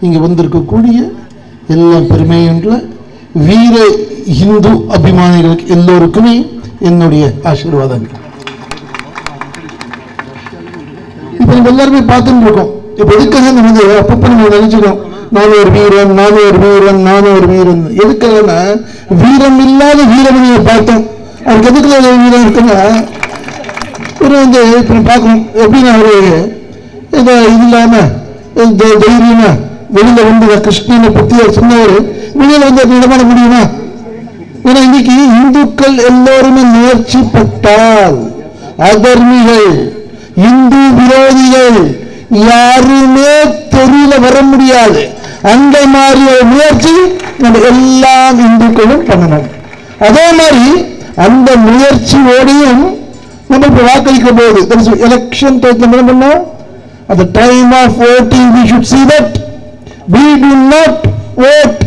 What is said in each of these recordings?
இங்கே வந்திருக்கக்கூடிய எல்லா பெருமையுள்ள வீர இந்து அபிமானிகளுக்கு எல்லோருக்குமே என்னுடைய ஆசீர்வாதங்கள். இப்போ நம்ம எல்லாருமே பார்த்துட்டு இருக்கோம். இப்போ எதுக்காக நம்ம அப்பப்போ நம்ம நினைச்சுக்கிறோம், நானும் ஒரு வீரன், நானும் ஒரு வீரன், நானும் ஒரு வீரன். எதுக்காகனா வீரம் இல்லாத வீரமணியை பார்த்தோம். அவருக்கு எதுக்குள்ள வீரம் இருக்குன்னா ஒரு வந்து இப்போ பார்க்கணும் எப்படின்னா ஒரு ஏதோ இது இல்லாமல் தைரியமா வெளியில வந்து கிருஷ்ணனை பற்றி சொன்னவர் வெளியில வந்து இடமாட முடியுமா? ஏன்னா இன்னைக்கு இந்துக்கள் எல்லோருமே முயற்சிப்பட்டால் அதர்மிகள் இந்து விரோதிகள் யாருமே தெருல வர முடியாது. அந்த மாதிரி ஒரு முயற்சி நம்ம எல்லா இந்துக்களும் பண்ணணும். அதே மாதிரி அந்த முயற்சியோடையும் நம்ம இப்ப வாக்களிக்க போது எலெக்ஷன் பண்ணோம். At the time of voting we should see that we do not vote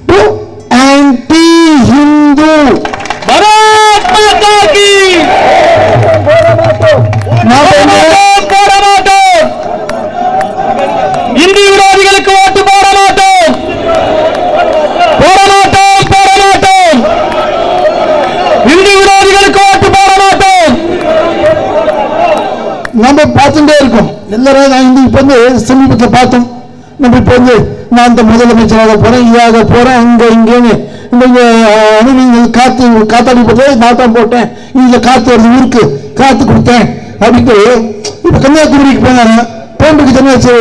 to anti-Hindu. Bharat Mata ki Hindu விரோதிகளுக்கு ஓட்டு போட மாட்டோம், போட மாட்டோம், போட மாட்டோம். இந்து விரோதிகளுக்கு ஓட்டு போட மாட்டோம். நம்ம பார்த்துட்டே இருக்கோம் எல்லாரும். நான் இப்ப வந்து சமீபத்தில் பார்த்தோம். நம்ம இப்ப வந்து நான் இந்த முதலமைச்சராக போறேன், இதாக போறேன், அங்க இங்கேன்னு இந்த காத்தாடி போட்டேன், நாட்டம் போட்டேன், இதுல காத்து வருது, ஊருக்கு காத்து கொடுத்தேன் அப்படின்ட்டு இப்ப கன்னியாகுமரிக்கு போனாங்க. போன்றதுக்கு தனியாச்சு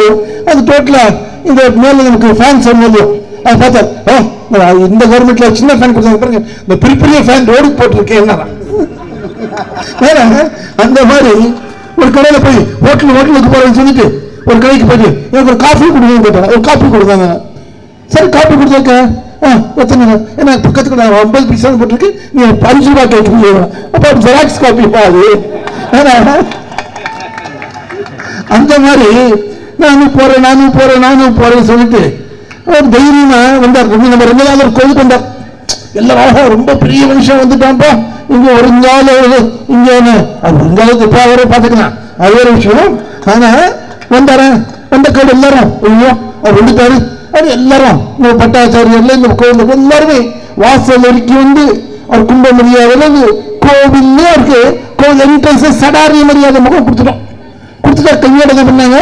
அது டோட்டலா இந்த மேல நமக்கு ஃபேன் சொன்னது அதை பார்த்தா இந்த கவர்மெண்ட்ல சின்ன ஃபேன் கொடுத்தாங்க பாருங்க, இந்த பெரிய ஃபேன் ரோடுக்கு போட்டிருக்கேன். என்ன அந்த மாதிரி ஒரு கடையில போய் ஹோட்டலுக்கு போறேன்னு சொல்லிட்டு ஒரு கடைக்கு போயிட்டு எனக்கு ஒரு காஃபி கொடுங்க கேட்டாங்க. ஒரு காஃபி கொடுத்தாங்க. சரி காஃபி கொடுத்தாக்க எத்தனை ஏன்னா பக்கத்துக்கு 50 பைசா போட்டிருக்கு, நீ 5 ரூபாய் கேட்க அப்ப ஜெராக்ஸ் காஃபி அது. அந்த மாதிரி நானும் போறேன்னு சொல்லிட்டு ஒரு தைரியமா வந்தார். நம்ம 2 நாள் ஒரு கோயில் கொண்டார். எல்லாரும் ரொம்ப பெரிய மனுஷன் வந்துட்டான்ப்பா, இங்க ஒரு இங்க வருங்காலத்து இப்போ அவரே பார்த்துக்கலாம், அது ஒரு விஷயம். ஆனா வந்த கோயில் எல்லாரும் அவர் வந்துட்டாரு. அது எல்லாரும் பட்டாச்சாரியர்ல இந்த கோயில் எல்லாருமே வாசல் வரைக்கும் வந்து அவர் கும்ப மரியாதை கோவில்ல இருக்கு. கோவில் என்ட்ரன்ஸ் சடாரிய மரியாதை முகம் கொடுத்துட்டோம். கொடுத்துட்டா கையோட என்ன பண்ணாங்க,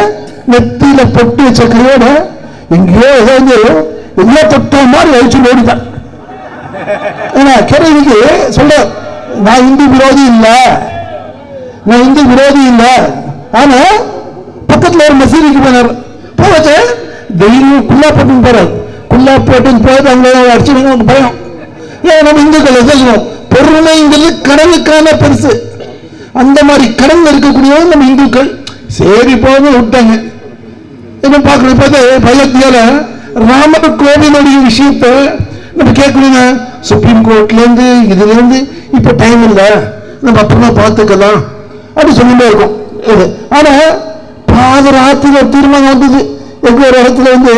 நெத்தியில பொட்டு வச்ச கையோட எங்கேயோ ஏதாவது எல்லா தொட்ட மாதிரி வச்சு ஓடிட்டான். ஏன்னா கேள்விக்கு சொல்ல நான் இந்து விரோதி இல்ல, ஆனா பக்கத்துல ஒரு மசீதிக்கு போனார். போச்சு தைரியம் குல்லா போட்டுன்னு போறாரு. குல்லா போட்டுன்னு போயிட்டு அவங்க அடிச்சுடுங்க பயம். ஏன் நம்ம இந்துக்கள் சொல்லணும், பொறுமைங்கிறது கடலுக்கான பெருசு. அந்த மாதிரி கடல்ல இருக்கக்கூடியவங்க நம்ம இந்துக்கள். சரி போக விட்டாங்க. என்ன பார்க்கணும், இப்போ பையத்தியால ராமர் கோவிலுடைய விஷயத்தை நம்ம கேட்கணுங்க. சுப்ரீம் கோர்ட்ல இருந்து இதுல இருந்து இப்ப டைம் இல்லை, நம்ம அப்புறமா பார்த்துக்கலாம் அப்படி சொல்லிட்டே இருக்கும். ஆனா பாதராத்திர தீர்மானம் வந்தது. எங்க ஒரு இடத்துல வந்து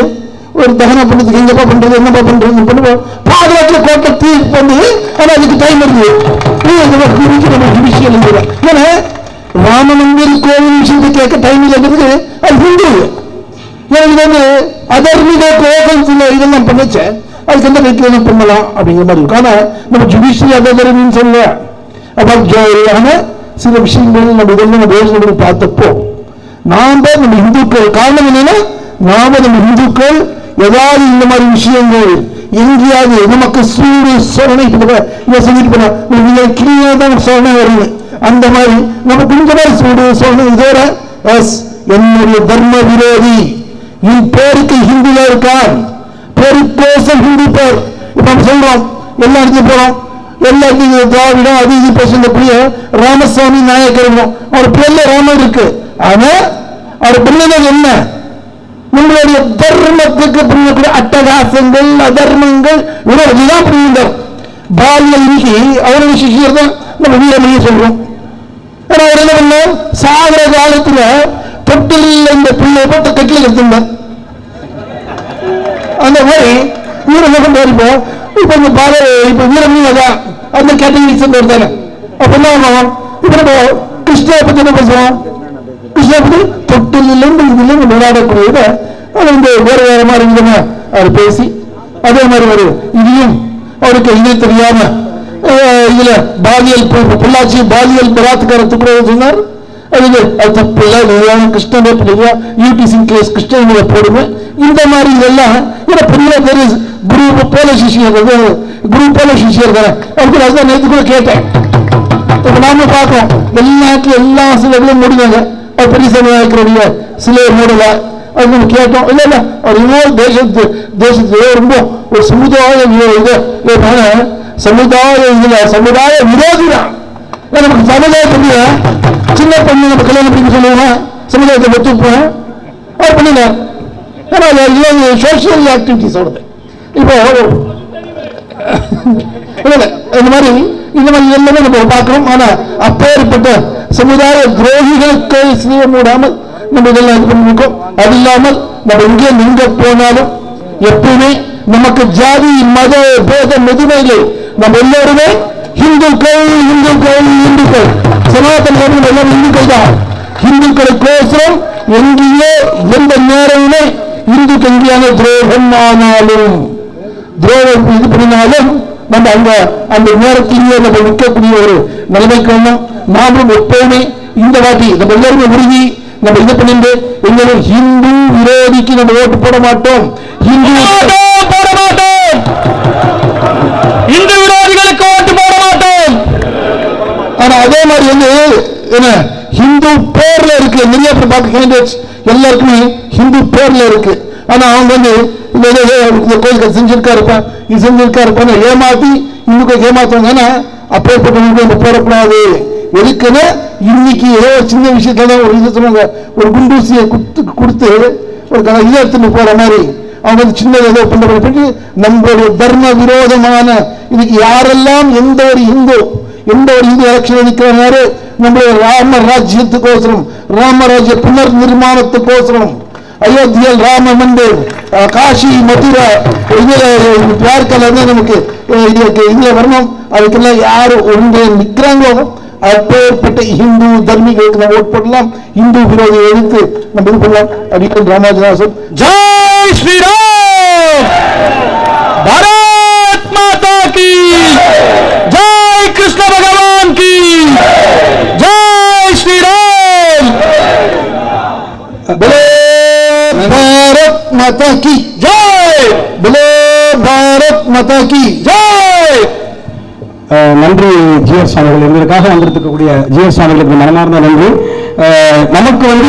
ஒரு தகனம் பண்றதுக்கு எங்கப்பா பண்றது என்னப்பா பண்றது பண்ணுவோம். பாதராத்திர கோர்ட்ல தீர்ப்பு வந்து ஆனா அதுக்கு டைம் இருக்குது. ஏன்னா ராமமந்திர் கோவில் விஷயத்தை கேட்க டைம் இல்லைங்கிறது அது ஹிந்து. எனக்கு வந்து அதர்மிக கோவில் இதெல்லாம் பண்ணுச்சு, அதுக்கு எந்த வீட்டில் என்ன பண்ணலாம் அப்படிங்கிற மாதிரி இருக்கும். ஆனா நம்ம ஜுடிஷியல் அதர்மின்னு சொல்ல அதாவது சில விஷயங்கள் நம்ம இதெல்லாம் யோசனை பார்த்தப்போ நம்ம இந்துக்கள் காரணம் என்னன்னா நம்ம இந்துக்கள் ஏதாவது இந்த மாதிரி விஷயங்கள் எங்கேயாவது நமக்கு சூடு சோழனை சொல்லிட்டு போனா கிளியா தான் சோழனை வருது. அந்த மாதிரி நம்ம கொஞ்ச மாதிரி சூடு சோழனை இதோட என்னுடைய தர்ம விரோதி என் பேருக்கு ஹிந்துல இருக்கான், பேருக்கோசம் ஹிந்து பேர். இப்ப நம்ம சொல்றோம் எல்லா இடத்துலையும் போறோம், எல்லா இடத்துலையும் திராவிடம் அது இது பேசக்கூடிய ராமசாமி நாயக்கர் அவர் பேர்ல ராமன் இருக்கு. ஆனா அவர் பிள்ளைகள் என்ன நம்மளுடைய தர்மத்துக்கு புரியக்கூடிய அட்டகாசங்கள் அதர்மங்கள் இதுதான் புரியுங்கள். பாலிய இன்னைக்கு அவருடைய சிஷியர் தான் நம்ம வீரமணியை சொல்றோம். அவர் என்ன பண்ண சாகர காலத்துல தொட்டில் இந்த பிள்ளை போட்டு கட்டில எடுத்துட்டார். அந்த மாதிரி வீரமுகம் இருப்போம். இப்ப இந்த பால இப்ப வீரமணி அதான் அந்த கேட்டகரி சேர்ந்தவர் தானே. அப்ப என்ன இப்ப நம்ம கிருஷ்ணா பத்தி என்ன பேசுவோம், கிருஷ்ணா பத்தி தொட்டிலிருந்து இதுல விளையாடக்கூடியத அது வந்து வேறு வேறு மாதிரி இருந்தன அவர் பேசி அதே மாதிரி ஒரு இதையும் அவருக்கு இது தெரியாம இதுல பாலியல் பொள்ளாச்சி பாலியல் பலாத்காரத்துக்கு சொன்னார். அது தப்பு இல்லை, கிருஷ்ணனே பிள்ளையா யூடிசி கேஸ் கிருஷ்ணன் போடுவேன். இந்த மாதிரி இதெல்லாம் பெரிய பெரிய குரு போல சிஷியர் குரு போல சிஷியர் தானே. அதுக்கு அதுதான் நேற்று கூட கேட்டேன். இப்ப நாம பார்க்கோம் எல்லாத்துலயும் எல்லா சிலைகளும் மூடினாங்க. அது பெரிய சமுதாயத்தினுடைய சிலையை மூடல. அது நம்ம கேட்டோம். இல்ல இல்ல அவர் இன்னொரு தேசத்துல ரொம்ப ஒரு சமுதாய சமுதாய விரோதி தான். நமக்கு சமுதாயத்துடைய சின்ன பொண்ணு நம்ம கல்யாணம் பண்ணி சொல்லுவோம், சமுதாயத்தை ஒத்துப்போம், அது பண்ணல. ஏன்னா சோசியல் ஆக்டிவிட்டிஸ் வருது. இப்போ இந்த மாதிரி எல்லாமே நம்ம பார்க்கிறோம். ஆனா அப்பேற்பட்ட சமுதாய துரோகிகளுக்கு செய்ய மூடாமல் நம்ம இதெல்லாம் இது பண்ணிருக்கோம். அது இல்லாமல் நம்ம இங்கே எங்க போனாலும் எப்பவுமே நமக்கு ஜாதி மத பேதம் எதுவுமே இல்லை. நம்ம எல்லாருமே இந்துக்கள் இந்துக்கள் இந்துக்கள் சனாதன எல்லாம் இந்துக்கள் தான். இந்துக்களுக்கோசரம் எங்கேயோ எந்த நேரமே இந்துக்கு எங்கேயான துரோகம் ஆனாலும் துரோகம் இது பண்ணினாலும் நம்ம அந்த நேரத்திலேயே நம்ம நிற்கக்கூடிய ஒரு நிலைமைக்கு வந்தோம். நாமும் எப்பவுமே இந்த வாட்டி நம்ம எல்லாருமே உறுதி நம்ம இது பண்ணிட்டு எங்களும் ஹிந்து விரோதிக்கு நம்ம ஓட்டு போட மாட்டோம். போட மாட்டோம். இந்து விரோதிகளுக்கு ஓட்டு போட மாட்டோம். ஆனா அதே மாதிரி வந்து என்ன ஹிந்து பேர்ல இருக்கு. நிறைய பேர் பார்க்க கேண்டிடேட்ஸ் எல்லாருக்குமே ஹிந்து பேர்ல இருக்கு. ஆனா அவங்க வந்து கோயிலுக்கு செஞ்சிருக்காருப்பா இது செஞ்சிருக்காருப்பான்னு ஏமாத்தி இன்னும் ஏமாத்துவாங்க. அப்பேற்பட்ட நம்ம போடக்கூடாது. எதுக்குன்னு இன்னைக்கு ஏதோ சின்ன விஷயத்துல ஒரு இது சொன்னாங்க, ஒரு குண்டூசியை கொடுத்து ஒரு இதை எடுத்துட்டு போற மாதிரி அவங்க வந்து சின்ன ஏதோ பண்ணி நம்மளுடைய தர்ம விரோதமான இதுக்கு யாரெல்லாம் எந்த ஒரு இந்து எலெக்ஷன் நிற்கிறாரு நம்மளுடைய ராமராஜ்யத்துக்கோசரம் ராமராஜ்ய புனர் நிர்மாணத்துக்கோசரம் அயோத்தியில் ராம மந்திர் காஷி மதுரை யாருக்கெல்லாம் நமக்கு இதுல வரணும். அதுக்கெல்லாம் யாரு ஒன்று நிற்கிறாங்களோ அப்பேற்பட்ட இந்து தர்மிகளுக்கு நம்ம ஓட் பண்ணலாம். இந்து விரோதியை எதிர்த்து நம்ம இது பண்ணலாம். அடிக்கல் ராமாஜனாசன் ஜெய் ஸ்ரீராம், பாரத் மாதா கி ஜெய், கிருஷ்ண பகவான் கி ஜெய் ஸ்ரீராம், बोले भारत माता की जय, बोले भारत माता की जय. நன்றி ஜிஎஸ் சுவாமிகள். எங்களுக்காக வந்திருக்கக்கூடிய ஜிஎஸ் சுவாமிகளுக்கு மனமார்ந்த நன்றி. நமக்கு வந்து